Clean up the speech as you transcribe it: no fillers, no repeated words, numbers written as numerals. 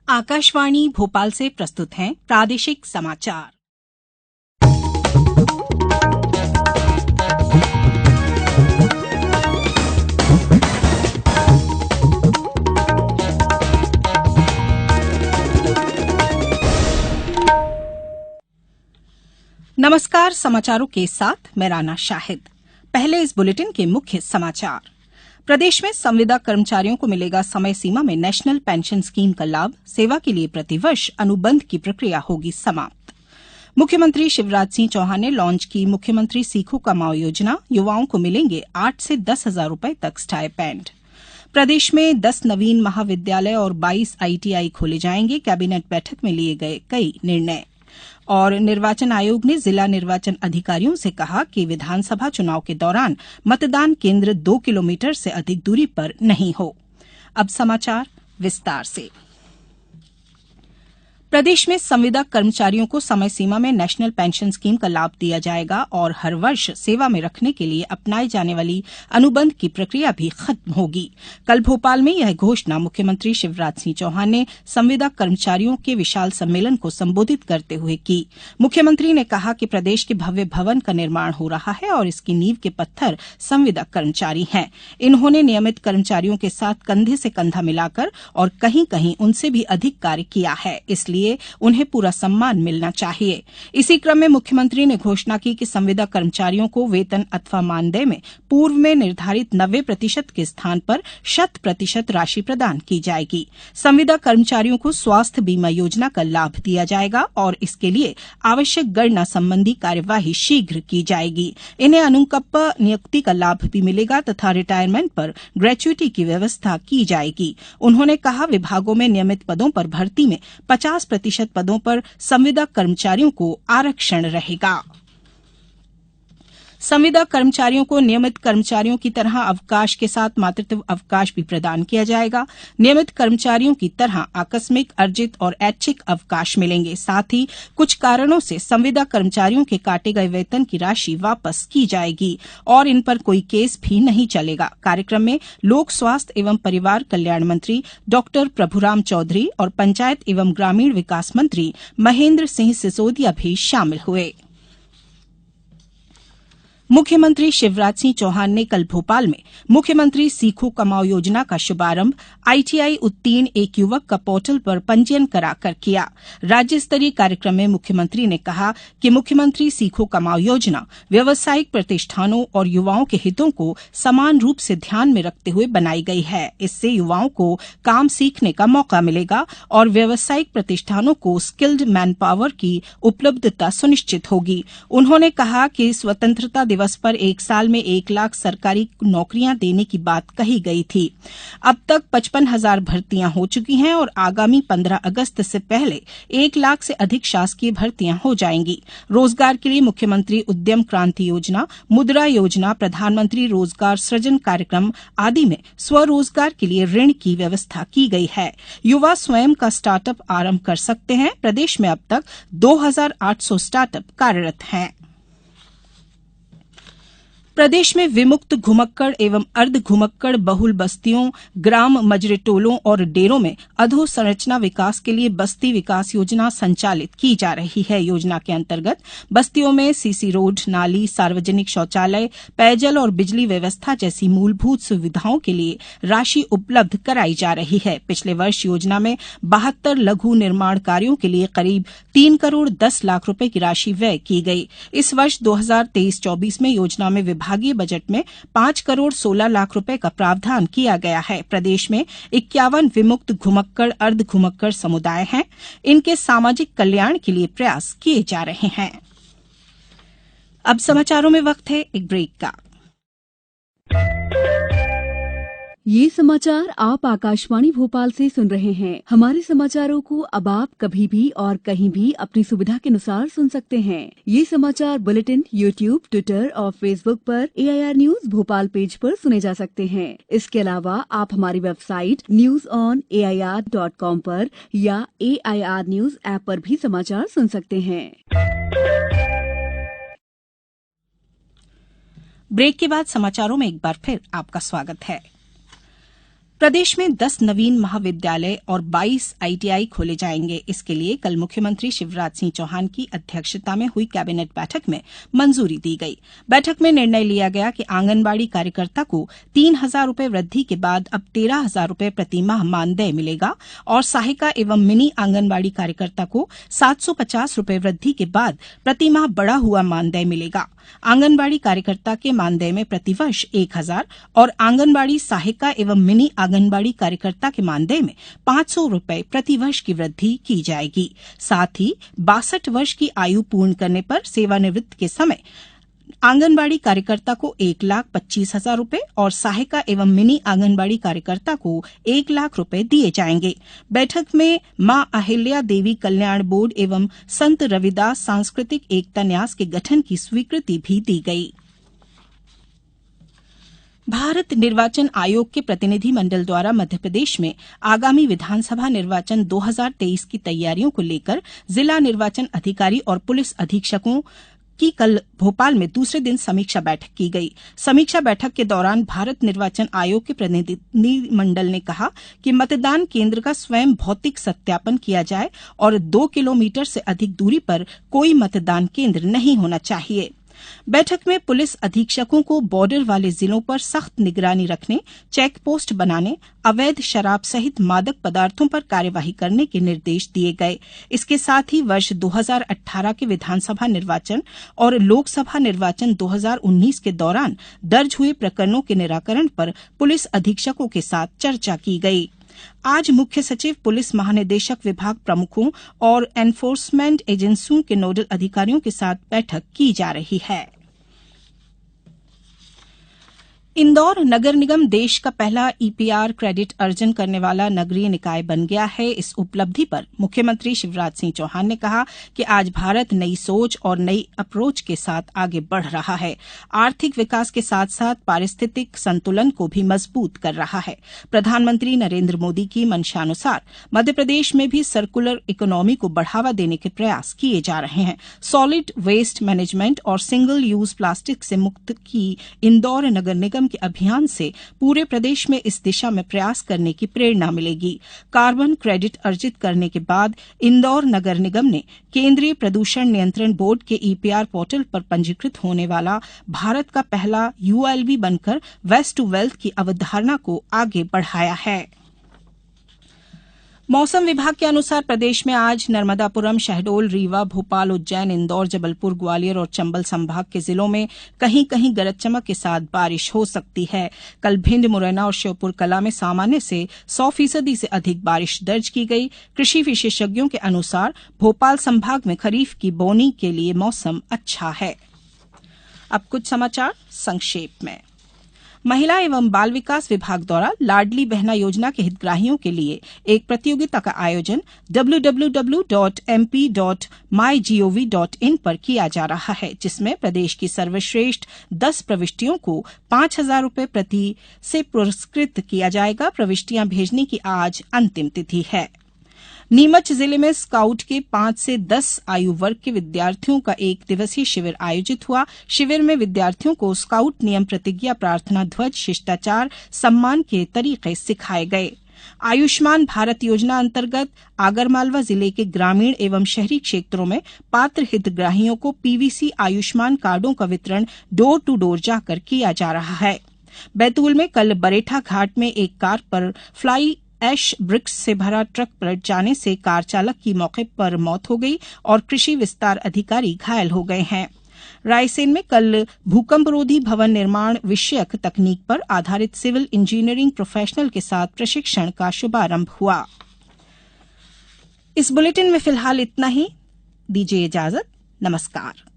आकाशवाणी भोपाल से प्रस्तुत हैं प्रादेशिक समाचार। नमस्कार, समाचारों के साथ मैं राना शाहिद। पहले इस बुलेटिन के मुख्य समाचार। प्रदेश में संविदा कर्मचारियों को मिलेगा समय सीमा में नेशनल पेंशन स्कीम का लाभ। सेवा के लिए प्रतिवर्ष अनुबंध की प्रक्रिया होगी समाप्त। मुख्यमंत्री शिवराज सिंह चौहान ने लॉन्च की मुख्यमंत्री सीखो कमाओ योजना। युवाओं को मिलेंगे 8 से 10 हजार रूपये तक स्टाइपेंड। प्रदेश में 10 नवीन महाविद्यालय और 22 आईटीआई खोले जाएंगे। कैबिनेट बैठक में लिए गए कई निर्णय। और निर्वाचन आयोग ने जिला निर्वाचन अधिकारियों से कहा कि विधानसभा चुनाव के दौरान मतदान केंद्र 2 किलोमीटर से अधिक दूरी पर नहीं हो। अब समाचार विस्तार से। प्रदेश में संविदा कर्मचारियों को समय सीमा में नेशनल पेंशन स्कीम का लाभ दिया जाएगा और हर वर्ष सेवा में रखने के लिए अपनाई जाने वाली अनुबंध की प्रक्रिया भी खत्म होगी। कल भोपाल में यह घोषणा मुख्यमंत्री शिवराज सिंह चौहान ने संविदा कर्मचारियों के विशाल सम्मेलन को संबोधित करते हुए की। मुख्यमंत्री ने कहा कि प्रदेश के भव्य भवन का निर्माण हो रहा है और इसकी नींव के पत्थर संविदा कर्मचारी हैं। इन्होंने नियमित कर्मचारियों के साथ कंधे से कंधा मिलाकर और कहीं कहीं उनसे भी अधिक कार्य किया है, इसलिए उन्हें पूरा सम्मान मिलना चाहिए। इसी क्रम में मुख्यमंत्री ने घोषणा की कि संविदा कर्मचारियों को वेतन अथवा मानदेय में पूर्व में निर्धारित 90% के स्थान पर 100% राशि प्रदान की जाएगी। संविदा कर्मचारियों को स्वास्थ्य बीमा योजना का लाभ दिया जाएगा और इसके लिए आवश्यक गणना संबंधी कार्यवाही शीघ्र की जाएगी। इन्हें अनुकंपा नियुक्ति का लाभ भी मिलेगा तथा रिटायरमेंट पर ग्रेच्युटी की व्यवस्था की जाएगी। उन्होंने कहा, विभागों में नियमित पदों पर भर्ती में 50% पदों पर संविदा कर्मचारियों को आरक्षण रहेगा। संविदा कर्मचारियों को नियमित कर्मचारियों की तरह अवकाश के साथ मातृत्व अवकाश भी प्रदान किया जाएगा। नियमित कर्मचारियों की तरह आकस्मिक, अर्जित और ऐच्छिक अवकाश मिलेंगे। साथ ही कुछ कारणों से संविदा कर्मचारियों के काटे गए वेतन की राशि वापस की जाएगी और इन पर कोई केस भी नहीं चलेगा। कार्यक्रम में लोक स्वास्थ्य एवं परिवार कल्याण मंत्री डॉ प्रभुराम चौधरी और पंचायत एवं ग्रामीण विकास मंत्री महेंद्र सिंह सिसोदिया भी शामिल हुए। मुख्यमंत्री शिवराज सिंह चौहान ने कल भोपाल में मुख्यमंत्री सीखो कमाओ योजना का शुभारंभ आईटीआई उत्तीर्ण एक युवक का पोर्टल पर पंजीयन कराकर किया। राज्य स्तरीय कार्यक्रम में मुख्यमंत्री ने कहा कि मुख्यमंत्री सीखो कमाओ योजना व्यावसायिक प्रतिष्ठानों और युवाओं के हितों को समान रूप से ध्यान में रखते हुए बनाई गई है। इससे युवाओं को काम सीखने का मौका मिलेगा और व्यावसायिक प्रतिष्ठानों को स्किल्ड मैन पावर की उपलब्धता सुनिश्चित होगी। उन्होंने कहा कि स्वतंत्रता दिवस पर 1 साल में 1 लाख सरकारी नौकरियां देने की बात कही गई थी। अब तक 55,000 भर्तियां हो चुकी हैं और आगामी 15 अगस्त से पहले 1 लाख से अधिक शासकीय भर्तियां हो जाएंगी। रोजगार के लिए मुख्यमंत्री उद्यम क्रांति योजना, मुद्रा योजना, प्रधानमंत्री रोजगार सृजन कार्यक्रम आदि में स्वरोजगार के लिए ऋण की व्यवस्था की गई है। युवा स्वयं का स्टार्टअप आरंभ कर सकते हैं। प्रदेश में अब तक 2,800 स्टार्टअप कार्यरत हैं। प्रदेश में विमुक्त घुमक्कड़ एवं अर्ध घुमक्कड़ बहुल बस्तियों, ग्राम मजरेटोलों और डेरों में अधोसंरचना विकास के लिए बस्ती विकास योजना संचालित की जा रही है। योजना के अंतर्गत बस्तियों में सीसी रोड, नाली, सार्वजनिक शौचालय, पेयजल और बिजली व्यवस्था जैसी मूलभूत सुविधाओं के लिए राशि उपलब्ध कराई जा रही है। पिछले वर्ष योजना में 72 लघु निर्माण कार्यों के लिए करीब 3 करोड़ 10 लाख रुपए की राशि व्यय की गई। इस वर्ष 2023-24 में योजना में विभागीय बजट में 5 करोड़ 16 लाख रुपए का प्रावधान किया गया है। प्रदेश में 51 विमुक्त घुमक्कड़ अर्ध घुमक्कड़ समुदाय हैं। इनके सामाजिक कल्याण के लिए प्रयास किए जा रहे हैं। अब समाचारों में वक्त है एक ब्रेक का। ये समाचार आप आकाशवाणी भोपाल से सुन रहे हैं। हमारे समाचारों को अब आप कभी भी और कहीं भी अपनी सुविधा के अनुसार सुन सकते हैं। ये समाचार बुलेटिन यूट्यूब, ट्विटर और फेसबुक पर AIR न्यूज भोपाल पेज पर सुने जा सकते हैं। इसके अलावा आप हमारी वेबसाइट newsonair.com पर या AIR न्यूज ऐप पर भी समाचार सुन सकते हैं। ब्रेक के बाद समाचारों में एक बार फिर आपका स्वागत है। प्रदेश में 10 नवीन महाविद्यालय और 22 आईटीआई खोले जाएंगे। इसके लिए कल मुख्यमंत्री शिवराज सिंह चौहान की अध्यक्षता में हुई कैबिनेट बैठक में मंजूरी दी गई। बैठक में निर्णय लिया गया कि आंगनबाड़ी कार्यकर्ता को 3,000 रूपये वृद्धि के बाद अब 13,000 रूपये प्रतिमाह मानदेय मिलेगा और सहायिका एवं मिनी आंगनबाड़ी कार्यकर्ता को 750 रूपये वृद्धि के बाद प्रतिमाह बढ़ा हुआ मानदेय मिलेगा। आंगनबाड़ी कार्यकर्ता के मानदेय में प्रतिवर्ष 1,000 और आंगनबाड़ी सहायिका एवं मिनी आंगनबाड़ी कार्यकर्ता के मानदेय में 500 रूपये प्रतिवर्ष की वृद्धि की जाएगी। साथ ही 62 वर्ष की आयु पूर्ण करने पर सेवानिवृत्त के समय आंगनबाड़ी कार्यकर्ता को 1,25,000 रूपये और सहायिका एवं मिनी आंगनबाड़ी कार्यकर्ता को 1,00,000 रूपये दिए जाएंगे। बैठक में मां अहिल्या देवी कल्याण बोर्ड एवं संत रविदास सांस्कृतिक एकता न्यास के गठन की स्वीकृति भी दी गई। भारत निर्वाचन आयोग के प्रतिनिधि मंडल द्वारा मध्यप्रदेश में आगामी विधानसभा निर्वाचन 2023 की तैयारियों को लेकर जिला निर्वाचन अधिकारी और पुलिस अधीक्षकों की कल भोपाल में दूसरे दिन समीक्षा बैठक की गई। समीक्षा बैठक के दौरान भारत निर्वाचन आयोग के प्रतिनिधि मंडल ने कहा कि मतदान केंद्र का स्वयं भौतिक सत्यापन किया जाए और 2 किलोमीटर से अधिक दूरी पर कोई मतदान केंद्र नहीं होना चाहिए। बैठक में पुलिस अधीक्षकों को बॉर्डर वाले जिलों पर सख्त निगरानी रखने, चेक पोस्ट बनाने, अवैध शराब सहित मादक पदार्थों पर कार्यवाही करने के निर्देश दिए गए। इसके साथ ही वर्ष 2018 के विधानसभा निर्वाचन और लोकसभा निर्वाचन 2019 के दौरान दर्ज हुए प्रकरणों के निराकरण पर पुलिस अधीक्षकों के साथ चर्चा की गई। आज मुख्य सचिव, पुलिस महानिदेशक, विभाग प्रमुखों और एनफोर्समेंट एजेंसियों के नोडल अधिकारियों के साथ बैठक की जा रही है। इंदौर नगर निगम देश का पहला ईपीआर क्रेडिट अर्जन करने वाला नगरीय निकाय बन गया है। इस उपलब्धि पर मुख्यमंत्री शिवराज सिंह चौहान ने कहा कि आज भारत नई सोच और नई अप्रोच के साथ आगे बढ़ रहा है। आर्थिक विकास के साथ साथ पारिस्थितिक संतुलन को भी मजबूत कर रहा है। प्रधानमंत्री नरेंद्र मोदी की मंशानुसार मध्यप्रदेश में भी सर्कुलर इकोनॉमी को बढ़ावा देने के प्रयास किए जा रहे हैं। सॉलिड वेस्ट मैनेजमेंट और सिंगल यूज प्लास्टिक से मुक्त की इंदौर नगर निगम के अभियान से पूरे प्रदेश में इस दिशा में प्रयास करने की प्रेरणा मिलेगी। कार्बन क्रेडिट अर्जित करने के बाद इंदौर नगर निगम ने केंद्रीय प्रदूषण नियंत्रण बोर्ड के ईपीआर पोर्टल पर पंजीकृत होने वाला भारत का पहला यूएलबी बनकर वेस्ट टू वेल्थ की अवधारणा को आगे बढ़ाया है। मौसम विभाग के अनुसार प्रदेश में आज नर्मदापुरम, शहडोल, रीवा, भोपाल, उज्जैन, इंदौर, जबलपुर, ग्वालियर और चंबल संभाग के जिलों में कहीं कहीं गरज चमक के साथ बारिश हो सकती है। कल भिंड, मुरैना और श्योपुर कला में सामान्य से 100% से अधिक बारिश दर्ज की गई। कृषि विशेषज्ञों के अनुसार भोपाल संभाग में खरीफ की बोनी के लिए मौसम अच्छा है। अब कुछ समाचार संक्षेप में। महिला एवं बाल विकास विभाग द्वारा लाडली बहना योजना के हितग्राहियों के लिए एक प्रतियोगिता का आयोजन www.mp.mygov.in पर किया जा रहा है, जिसमें प्रदेश की सर्वश्रेष्ठ 10 प्रविष्टियों को 5,000 रूपये प्रति से पुरस्कृत किया जाएगा। प्रविष्टियां भेजने की आज अंतिम तिथि है। नीमच जिले में स्काउट के 5 से 10 आयु वर्ग के विद्यार्थियों का 1 दिवसीय शिविर आयोजित हुआ। शिविर में विद्यार्थियों को स्काउट नियम, प्रतिज्ञा, प्रार्थना ध्वज, शिष्टाचार, सम्मान के तरीके सिखाए गए। आयुष्मान भारत योजना अंतर्गत आगरमालवा जिले के ग्रामीण एवं शहरी क्षेत्रों में पात्र हितग्राहियों को पीवीसी आयुष्मान कार्डों का वितरण डोर टू डोर जाकर किया जा रहा है। बैतूल में कल बरेठा घाट में एक कार पर फ्लाई ऐश ब्रिक्स से भरा ट्रक पलट जाने से कार चालक की मौके पर मौत हो गई और कृषि विस्तार अधिकारी घायल हो गए हैं। रायसेन में कल भूकंपरोधी भवन निर्माण विषयक तकनीक पर आधारित सिविल इंजीनियरिंग प्रोफेशनल के साथ प्रशिक्षण का शुभारंभ हुआ। इस बुलेटिन में फिलहाल इतना ही। दीजिए इजाजत। नमस्कार।